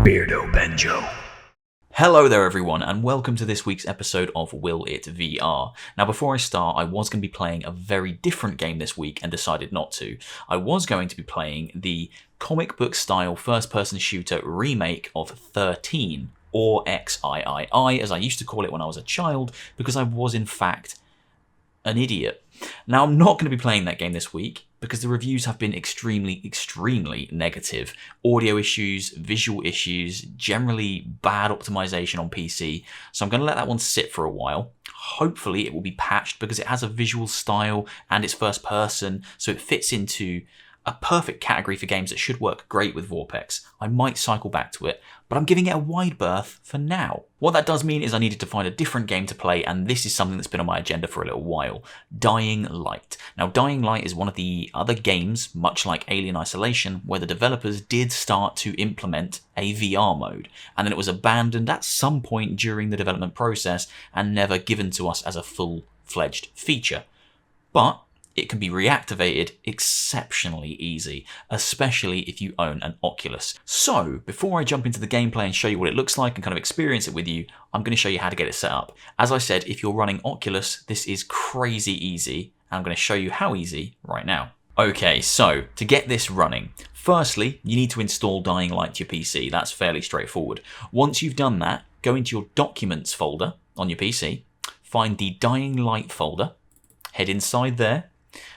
Beardo Banjo. Hello there everyone, and welcome to this week's episode of Will It VR. Now before I start, I was going to be playing a very different game this week and decided not to. I was going to be playing the comic book style first person shooter remake of 13, or XIII, as I used to call it when I was a child, because I was in fact an idiot. Now I'm not going to be playing that game this week because the reviews have been extremely negative. Audio issues, visual issues, generally bad optimization on PC. So I'm going to let that one sit for a while. Hopefully it will be patched because it has a visual style and it's first person, so it fits into a perfect category for games that should work great with VorpX. I might cycle back to it, but I'm giving it a wide berth for now. What that does mean is I needed to find a different game to play, and this is something that's been on my agenda for a little while. Dying Light. Now, Dying Light is one of the other games, much like Alien Isolation, where the developers did start to implement a VR mode, and then it was abandoned at some point during the development process and never given to us as a full-fledged feature. But it can be reactivated exceptionally easy, especially if you own an Oculus. So, before I jump into the gameplay and show you what it looks like and kind of experience it with you, I'm going to show you how to get it set up. As I said, if you're running Oculus, this is crazy easy, and I'm going to show you how easy right now. Okay, so to get this running, firstly, you need to install Dying Light to your PC. That's fairly straightforward. Once you've done that, go into your Documents folder on your PC, find the Dying Light folder, head inside there.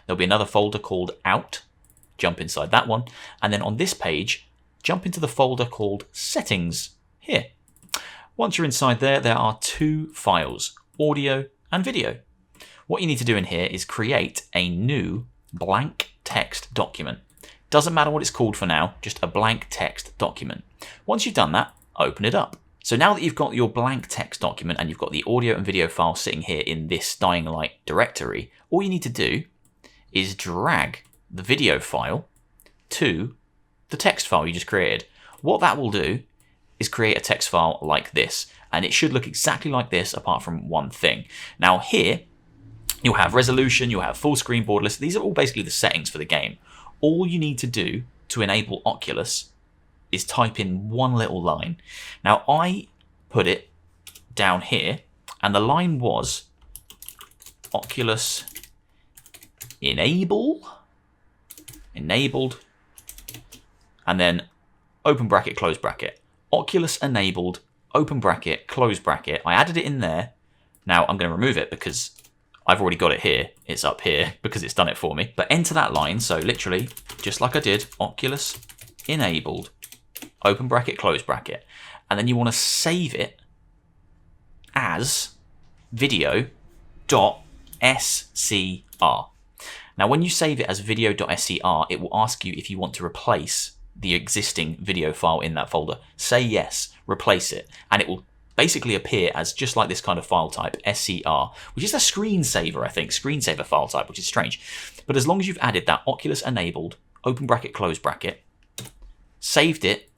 There'll be another folder called Out, jump inside that one, and then on this page, jump into the folder called Settings, here. Once you're inside there, there are two files, audio and video. What you need to do in here is create a new blank text document. Doesn't matter what it's called for now, just a blank text document. Once you've done that, open it up. So now that you've got your blank text document and you've got the audio and video file sitting here in this Dying Light directory, all you need to do is drag the video file to the text file you just created. What that will do is create a text file like this, and it should look exactly like this apart from one thing. Now here, you'll have resolution, you'll have full screen borderless. These are all basically the settings for the game. All you need to do to enable Oculus is type in one little line. Now I put it down here, and the line was Oculus enabled, and then open bracket, close bracket. Oculus enabled, open bracket, close bracket. I added it in there. Now I'm going to remove it because I've already got it here. It's up here because it's done it for me. But enter that line, so literally, just like I did, Oculus enabled, open bracket, close bracket. And then you want to save it as video.scr. Now, when you save it as video.scr, it will ask you if you want to replace the existing video file in that folder. Say yes, replace it, and it will basically appear as just like this kind of file type, SCR, which is a screensaver, I think, screensaver file type, which is strange. But as long as you've added that Oculus enabled, open bracket, close bracket, saved it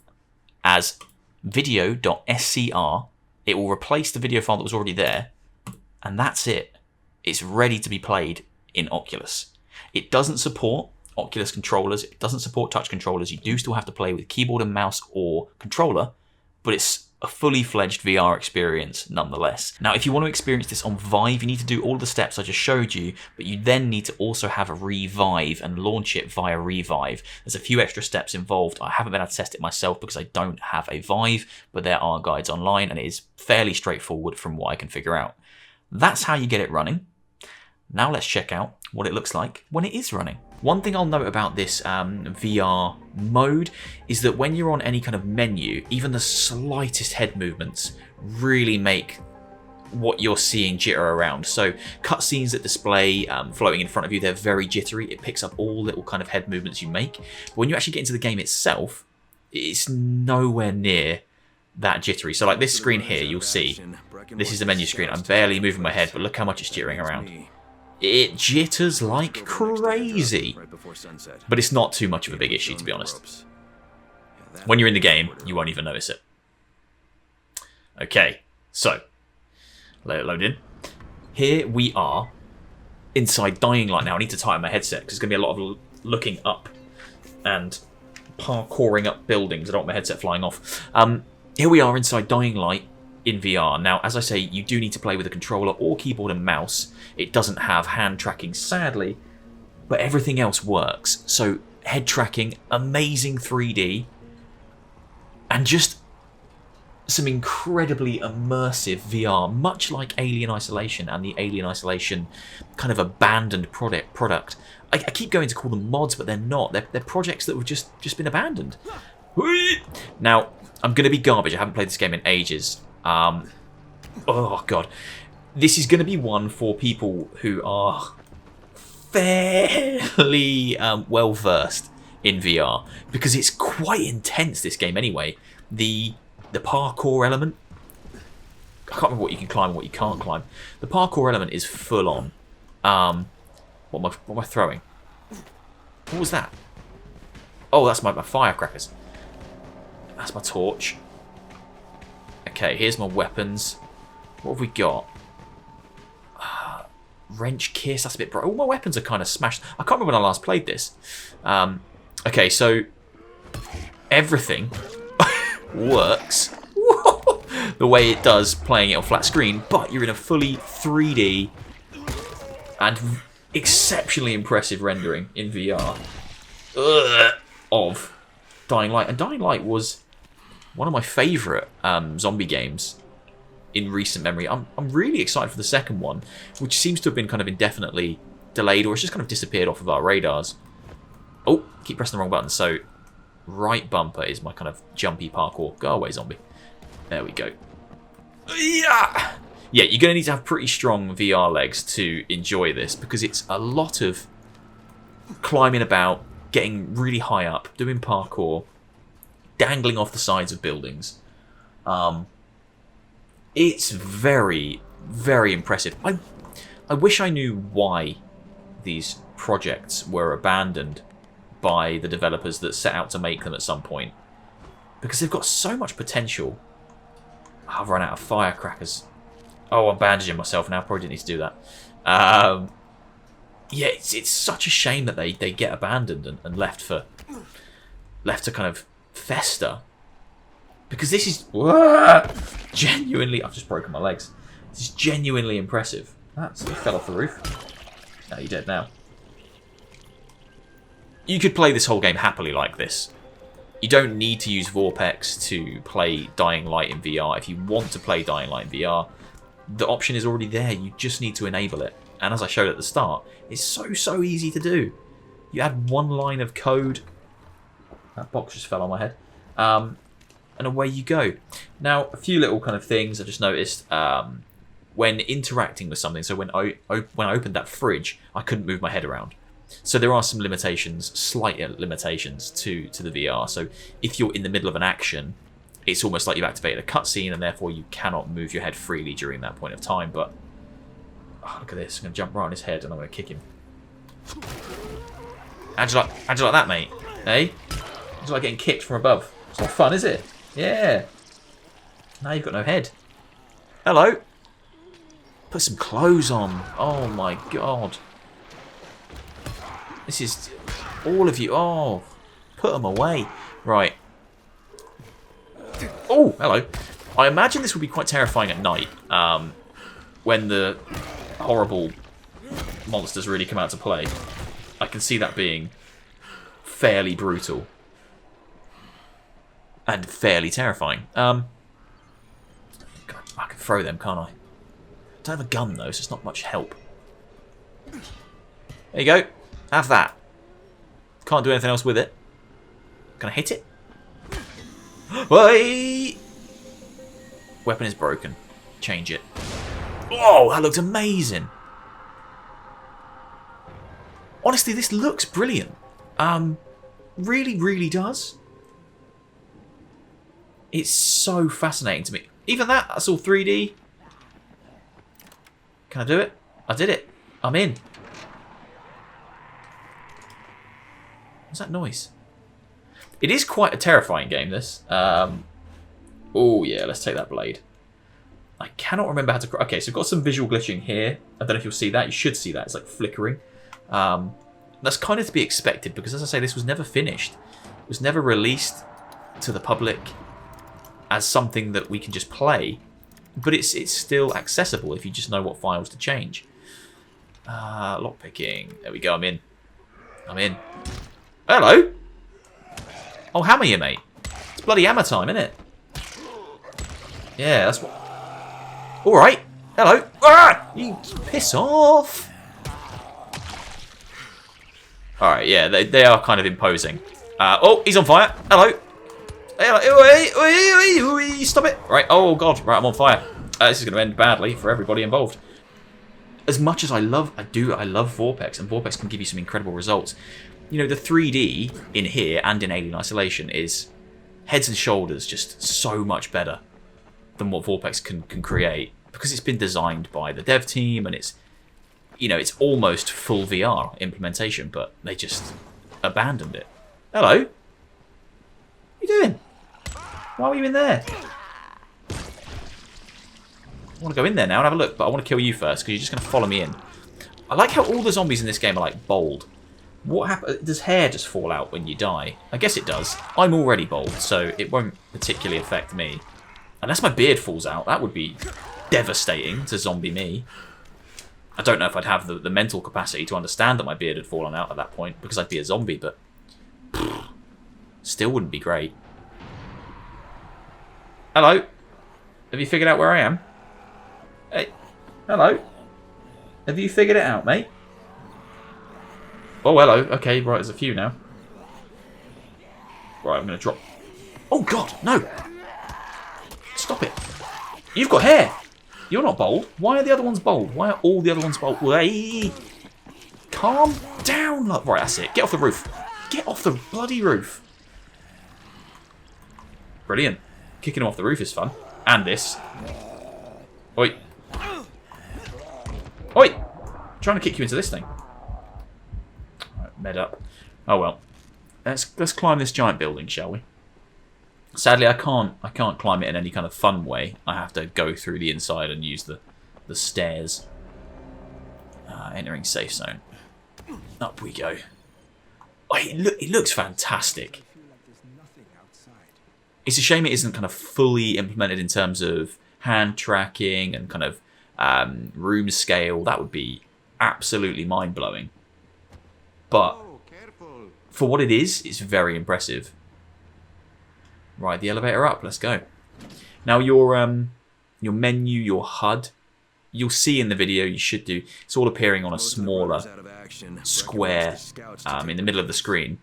as video.scr, it will replace the video file that was already there, and that's it. It's ready to be played in Oculus. It doesn't support Oculus controllers, it doesn't support touch controllers. You do still have to play with keyboard and mouse or controller, but it's a fully fledged VR experience nonetheless. Now, if you want to experience this on Vive, you need to do all the steps I just showed you, but you then need to also have a Revive and launch it via Revive. There's a few extra steps involved. I haven't been able to test it myself because I don't have a Vive, but there are guides online and it is fairly straightforward from what I can figure out. That's how you get it running. Now let's check out what it looks like when it is running. One thing I'll note about this VR mode is that when you're on any kind of menu, even the slightest head movements really make what you're seeing jitter around. So cutscenes that display floating in front of you, they're very jittery. It picks up all little kind of head movements you make. But when you actually get into the game itself, it's nowhere near that jittery. So like this screen here, you'll see, this is the menu screen. I'm barely moving my head, but look how much it's jittering around. It jitters like crazy, but it's not too much of a big issue, to be honest. When you're in the game, you won't even notice it. Okay, so let it load in. Here we are inside Dying Light now. I need to tighten my headset because there's going to be a lot of looking up and parkouring up buildings. I don't want my headset flying off. Here we are inside Dying Light in VR. Now, as I say, you do need to play with a controller or keyboard and mouse. It doesn't have hand tracking, sadly, but everything else works. So, head tracking, amazing 3D, and just some incredibly immersive VR, much like Alien Isolation and the Alien Isolation kind of abandoned product. I keep going to call them mods, but they're not. They're projects that have just been abandoned. Now, I'm going to be garbage. I haven't played this game in ages. Oh, God. This is going to be one for people who are fairly well-versed in VR, because it's quite intense, this game, anyway. The parkour element, I can't remember what you can climb and what you can't climb. The parkour element is full on. What am I throwing? What was that? Oh, that's my firecrackers. That's my torch. Okay, here's my weapons. What have we got? Wrench kiss, that's a bit bright. All my weapons are kind of smashed. I can't remember when I last played this. Okay, so everything works the way it does playing it on flat screen, but you're in a fully 3D and exceptionally impressive rendering in VR of Dying Light. And Dying Light was one of my favourite zombie games in recent memory. I'm really excited for the second one, which seems to have been kind of indefinitely delayed, or it's just kind of disappeared off of our radars. Oh, keep pressing the wrong button. So right bumper is my kind of jumpy parkour. Go away, zombie. There we go. Yeah, you're going to need to have pretty strong VR legs to enjoy this, because it's a lot of climbing about, getting really high up, doing parkour, dangling off the sides of buildings. It's very, very impressive. I wish I knew why these projects were abandoned by the developers that set out to make them at some point, because they've got so much potential. I've run out of firecrackers. Oh, I'm bandaging myself now. Probably didn't need to do that. Yeah, it's such a shame that they get abandoned and left to kind of fester. Because this is genuinely... I've just broken my legs. This is genuinely impressive. He fell off the roof. No, you're dead now. You could play this whole game happily like this. You don't need to use VorpX to play Dying Light in VR. If you want to play Dying Light in VR, the option is already there. You just need to enable it. And as I showed at the start, it's so easy to do. You add one line of code. That box just fell on my head. And away you go. Now, a few little kind of things I just noticed when interacting with something. So when I opened that fridge, I couldn't move my head around. So there are some limitations, slight limitations to the VR. So if you're in the middle of an action, it's almost like you've activated a cutscene, and therefore you cannot move your head freely during that point of time. But oh, look at this! I'm going to jump right on his head, and I'm going to kick him. How'd you like that, mate? Hey? How'd you like getting kicked from above? It's not fun, is it? Yeah. Now you've got no head. Hello. Put some clothes on. Oh my god. This is all of you. Oh, put them away. Right. Oh, hello. I imagine this would be quite terrifying at night, when the horrible monsters really come out to play. I can see that being fairly brutal and fairly terrifying. God, I can throw them, can't I? I don't have a gun though, so it's not much help. There you go. Have that. Can't do anything else with it. Can I hit it? Wait! Weapon is broken. Change it. Oh, that looks amazing. Honestly, this looks brilliant. Really, really does. It's so fascinating to me. Even that's all 3D. Can I do it? I did it. I'm in. What's that noise? It is quite a terrifying game, this. Oh, yeah, let's take that blade. I cannot remember how to... Okay, so I've got some visual glitching here. I don't know if you'll see that. You should see that. It's like flickering. That's kind of to be expected because, as I say, this was never finished. was never released to the public as something that we can just play. But it's still accessible if you just know what files to change. Lockpicking. There we go, I'm in. I'm in. Hello! Oh, hammer you, mate. It's bloody hammer time, isn't it? Yeah, that's what... Alright. Hello. Ah! You piss off. Alright, yeah, they are kind of imposing. Oh, he's on fire. Hello. Stop it. Right, oh god, right, I'm on fire. This is going to end badly for everybody involved. As much as I love VorpX, and VorpX can give you some incredible results. You know, the 3D in here and in Alien Isolation is heads and shoulders just so much better than what VorpX can create, because it's been designed by the dev team and it's, you know, it's almost full VR implementation, but they just abandoned it. Hello? What are you doing? Why were you in there? I want to go in there now and have a look, but I want to kill you first because you're just going to follow me in. I like how all the zombies in this game are like bold. What happens? Does hair just fall out when you die? I guess it does. I'm already bald, so it won't particularly affect me. Unless my beard falls out, that would be devastating to zombie me. I don't know if I'd have the mental capacity to understand that my beard had fallen out at that point, because I'd be a zombie, but still wouldn't be great. Hello? Have you figured out where I am? Hey, hello? Have you figured it out, mate? Oh, hello. Okay, right, there's a few now. Right, I'm going to drop... Oh, God, no! Stop it. You've got hair! You're not bold. Why are the other ones bold? Why are all the other ones bold? Hey! Calm down! Right, that's it. Get off the roof. Get off the bloody roof. Brilliant. Kicking them off the roof is fun. And this. Oi. Oi! I'm trying to kick you into this thing. Right, med up. Oh well. Let's climb this giant building, shall we? Sadly, I can't climb it in any kind of fun way. I have to go through the inside and use the stairs. Entering safe zone. Up we go. Oh, it looks fantastic. It's a shame it isn't kind of fully implemented in terms of hand tracking and kind of room scale. That would be absolutely mind-blowing. But for what it is, it's very impressive. Right, the elevator up. Let's go. Now your menu, your HUD, you'll see in the video. You should do. It's all appearing on a smaller square in the middle of the screen,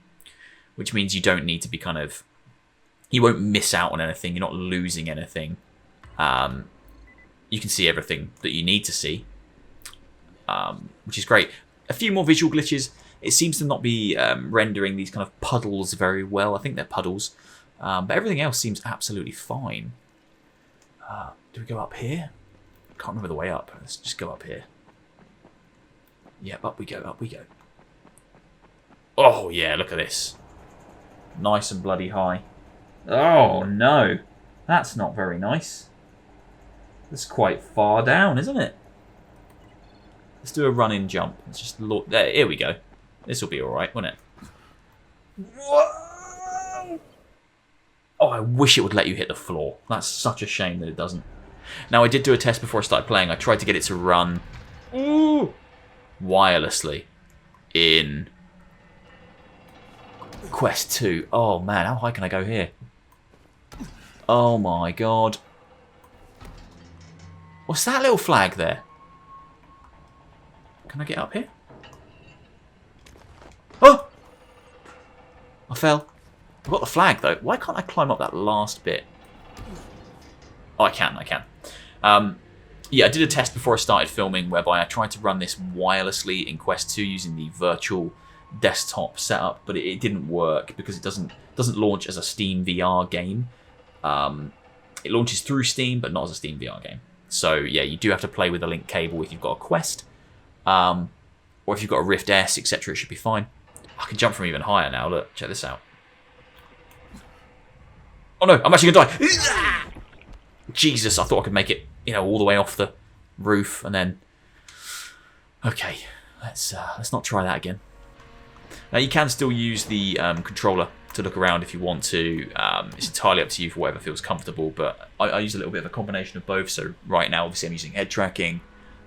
which means you don't need to be kind of. You won't miss out on anything. You're not losing anything. You can see everything that you need to see, which is great. A few more visual glitches. It seems to not be rendering these kind of puddles very well. I think they're puddles. But everything else seems absolutely fine. Do we go up here? Can't remember the way up. Let's just go up here. Yep, up we go, up we go. Oh, yeah, look at this. Nice and bloody high. Oh, no. That's not very nice. That's quite far down, isn't it? Let's do a run-in jump. Let's just look. There, here we go. This will be alright, won't it? Whoa! Oh, I wish it would let you hit the floor. That's such a shame that it doesn't. Now, I did do a test before I started playing. I tried to get it to run wirelessly in Quest 2. Oh, man, how high can I go here? Oh, my God. What's that little flag there? Can I get up here? Oh! I fell. I've got the flag, though. Why can't I climb up that last bit? Oh, I can. Yeah, I did a test before I started filming whereby I tried to run this wirelessly in Quest 2 using the virtual desktop setup, but it didn't work because it doesn't launch as a Steam VR game. It launches through Steam, but not as a Steam VR game. So, yeah, you do have to play with a link cable if you've got a Quest. Or if you've got a Rift S, etc., it should be fine. I can jump from even higher now. Look, check this out. Oh no, I'm actually gonna die. Jesus, I thought I could make it, all the way off the roof and then. Okay, let's not try that again. Now you can still use the controller look around if you want to. It's entirely up to you for whatever feels comfortable, but I use a little bit of a combination of both. So right now, obviously, I'm using head tracking.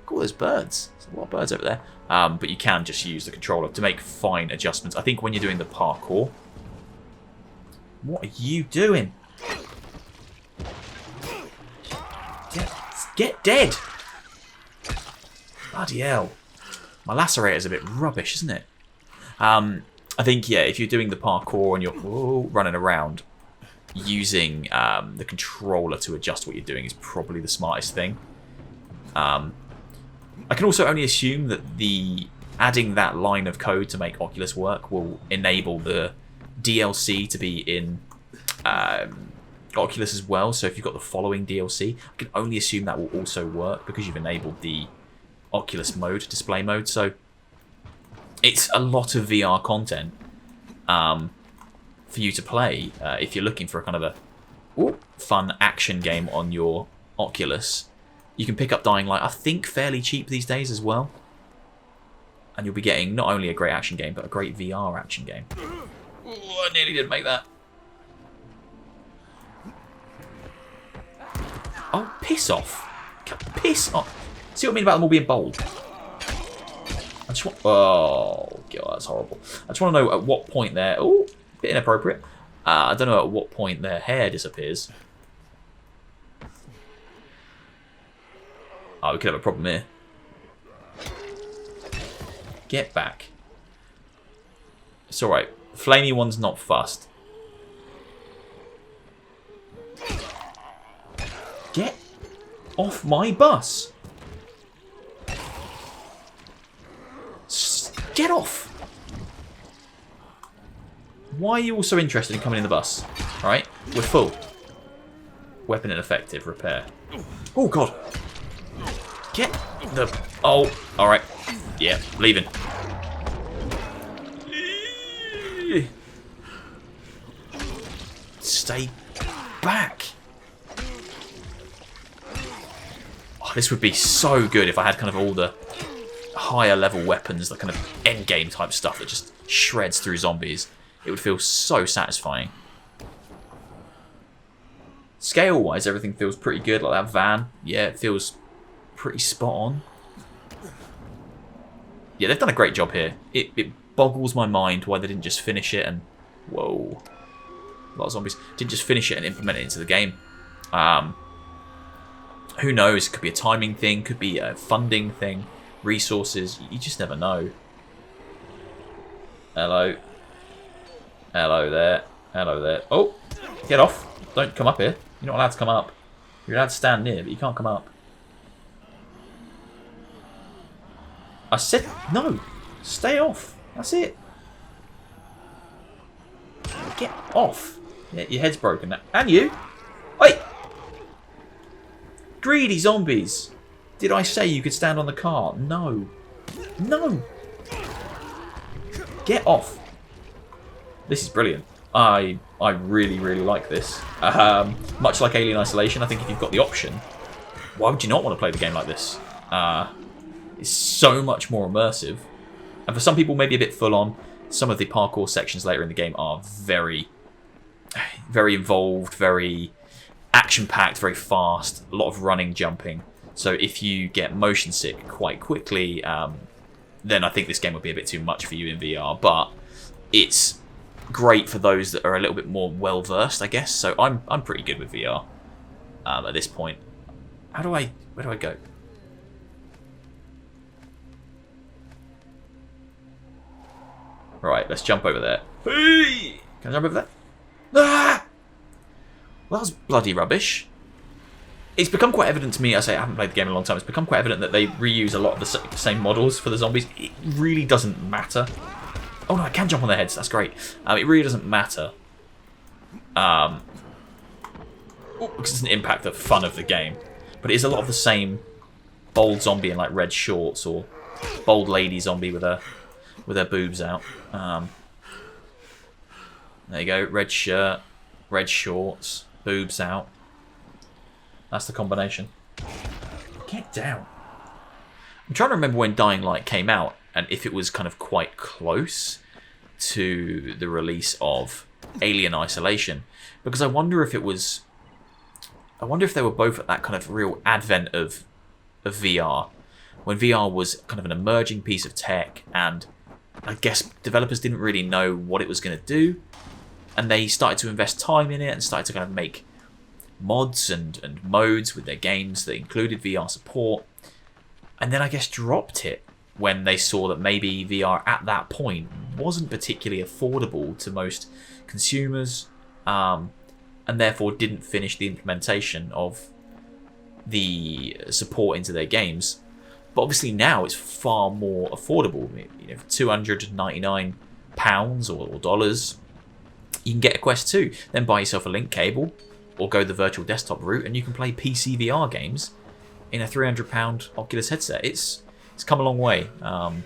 Look, there's birds. There's a lot of birds over there. But you can just use the controller to make fine adjustments. I think when you're doing the parkour... What are you doing? Get dead! Bloody hell. My lacerator's a bit rubbish, isn't it? I think, yeah, if you're doing the parkour and you're running around, using the controller to adjust what you're doing is probably the smartest thing. I can also only assume that adding that line of code to make Oculus work will enable the DLC to be in Oculus as well. So if you've got the following DLC, I can only assume that will also work because you've enabled the Oculus mode, display mode. So it's a lot of VR content for you to play if you're looking for a kind of a fun action game on your Oculus. You can pick up Dying Light, I think, fairly cheap these days as well. And you'll be getting not only a great action game, but a great VR action game. Ooh, I nearly didn't make that. Oh, piss off. Piss off. See what I mean about them all being bold? I just want... Oh, God, that's horrible. I just want to know at what point they're... Oh, a bit inappropriate. I don't know at what point their hair disappears. Oh, we could have a problem here. Get back. It's alright. Flamey one's not fussed. Get off my bus. Get off. Why are you all so interested in coming in the bus? Alright, we're full. Weapon ineffective. Repair. Oh, God. Get the... Oh, alright. Yeah, leaving. Stay back. Oh, this would be so good if I had kind of all the higher level weapons, the kind of end game type stuff that just shreds through zombies. It would feel so satisfying. Scale wise, everything feels pretty good. Like that van, yeah, it feels pretty spot on. Yeah, they've done a great job here. It boggles my mind why they didn't just finish it and... Whoa. A lot of zombies. Didn't just finish it and implement it into the game. Who knows? It could be a timing thing. Could be a funding thing. Resources. You just never know. Hello. Hello there. Hello there. Oh! Get off. Don't come up here. You're not allowed to come up. You're allowed to stand near, but you can't come up. I said no. Stay off. That's it. Get off. Yeah, your head's broken now. And you. Wait. Greedy zombies. Did I say you could stand on the car? No. No. Get off. This is brilliant. I really, really like this. Much like Alien Isolation, I think if you've got the option, why would you not want to play the game like this? It's so much more immersive. And for some people, maybe a bit full on. Some of the parkour sections later in the game are very, very involved, very action-packed, very fast. A lot of running, jumping. So if you get motion sick quite quickly, then I think this game would be a bit too much for you in VR. But it's great for those that are a little bit more well-versed, I guess. So I'm pretty good with VR at this point. Where do I go? Right, let's jump over there. Hey! Can I jump over there? Ah! Well, that was bloody rubbish. It's become quite evident to me, I haven't played the game in a long time, it's become quite evident that they reuse a lot of the same models for the zombies. It really doesn't matter. Oh no, I can jump on their heads, that's great. It really doesn't matter. Because it doesn't impact the fun of the game. But it is a lot of the same bold zombie in like red shorts, or bold lady zombie with her boobs out. There you go, red shirt, red shorts, boobs out. That's the combination. Get down. I'm trying to remember when Dying Light came out, and if it was kind of quite close to the release of Alien Isolation, because I wonder if it was. I wonder if they were both at that kind of real advent of VR, when VR was kind of an emerging piece of tech, and I guess developers didn't really know what it was going to do, and they started to invest time in it and started to kind of make mods and modes with their games that included VR support, and then I guess dropped it when they saw that maybe VR at that point wasn't particularly affordable to most consumers, and therefore didn't finish the implementation of the support into their games. But obviously now it's far more affordable. You know, for £299 or dollars, you can get a Quest 2, then buy yourself a link cable, or go the virtual desktop route, and you can play PC VR games in a £300 Oculus headset. It's come a long way, and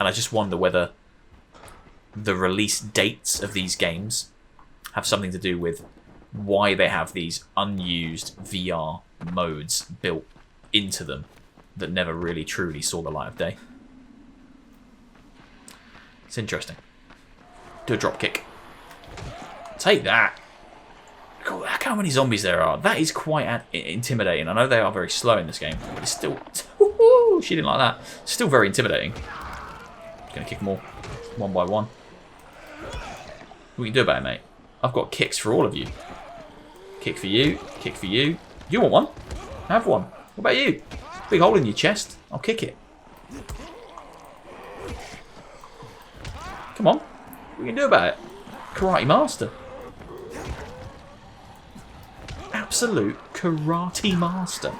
I just wonder whether the release dates of these games have something to do with why they have these unused VR modes built into them that never really truly saw the light of day. It's interesting. Do a drop kick. Take that. Look how many zombies there are. That is quite intimidating. I know they are very slow in this game, but it's still... She didn't like that. Still very intimidating. Just going to kick them all one by one. What can you do about it, mate? I've got kicks for all of you. Kick for you. Kick for you. You want one? Have one. What about you? Big hole in your chest. I'll kick it. Come on. What can you do about it? Karate master. Absolute karate master.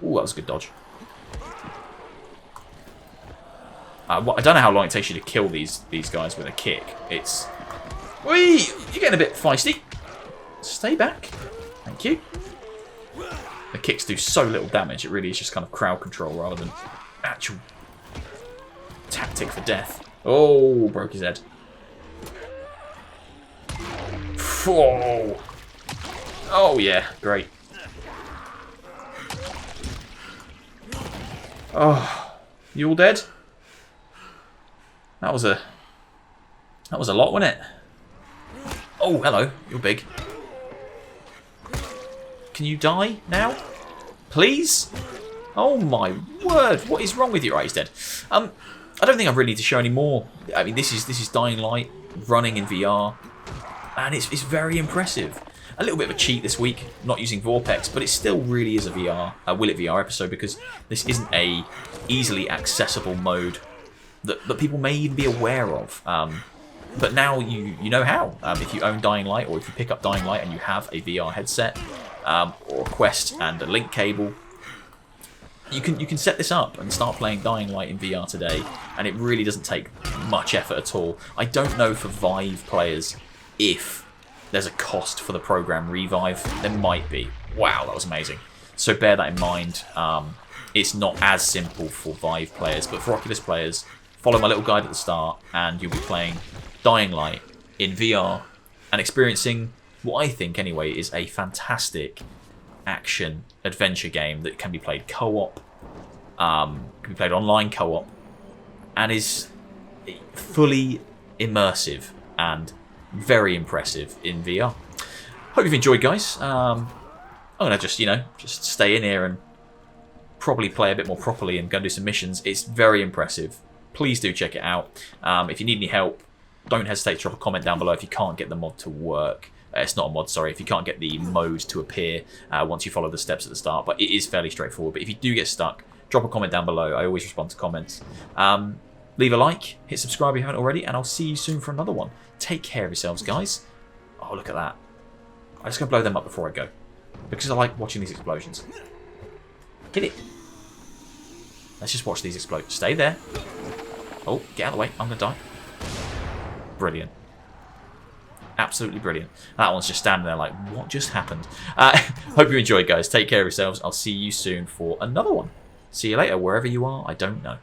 Ooh, that was a good dodge. I don't know how long it takes you to kill these guys with a kick. It's... Whee! You're getting a bit feisty. Stay back. Thank you. The kicks do so little damage, it really is just kind of crowd control rather than actual tactic for death. Oh, broke his head. Oh, oh yeah, great. Oh, you all dead? That was a lot, wasn't it? Oh, hello. You're big. Can you die now? Please? Oh my word. What is wrong with you? Right, he's dead. I don't think I really need to show any more. I mean, this is Dying Light running in VR. And it's very impressive. A little bit of a cheat this week, not using VorpX, but it still really is a Will It VR episode, because this isn't a easily accessible mode that people may even be aware of. But now you know how. If you own Dying Light, or if you pick up Dying Light and you have a VR headset, or a Quest and a link cable, you can set this up and start playing Dying Light in VR today, and it really doesn't take much effort at all. I don't know for Vive players if there's a cost for the program Revive. There might be. Wow, that was amazing. So bear that in mind. It's not as simple for Vive players, but for Oculus players, follow my little guide at the start and you'll be playing Dying Light in VR and experiencing what I think anyway is a fantastic action adventure game that can be played co-op, can be played online co-op, and is fully immersive and very impressive in VR. Hope you've enjoyed, guys. I'm gonna just stay in here and probably play a bit more properly and go and do some missions. It's very impressive. Please do check it out. If you need any help, don't hesitate to drop a comment down below if you can't get the mod to work. It's not a mod, sorry, if you can't get the mode to appear once you follow the steps at the start, but it is fairly straightforward. But if you do get stuck, drop a comment down below. I always respond to comments. Leave a like, hit subscribe if you haven't already, and I'll see you soon for another one. Take care of yourselves, guys. Oh, look at that. I'm just going to blow them up before I go, because I like watching these explosions. Hit it. Let's just watch these explode. Stay there. Oh, get out of the way. I'm going to die. Brilliant. Absolutely brilliant. That one's just standing there like, what just happened? Hope you enjoyed, guys. Take care of yourselves. I'll see you soon for another one. See you later, wherever you are. I don't know.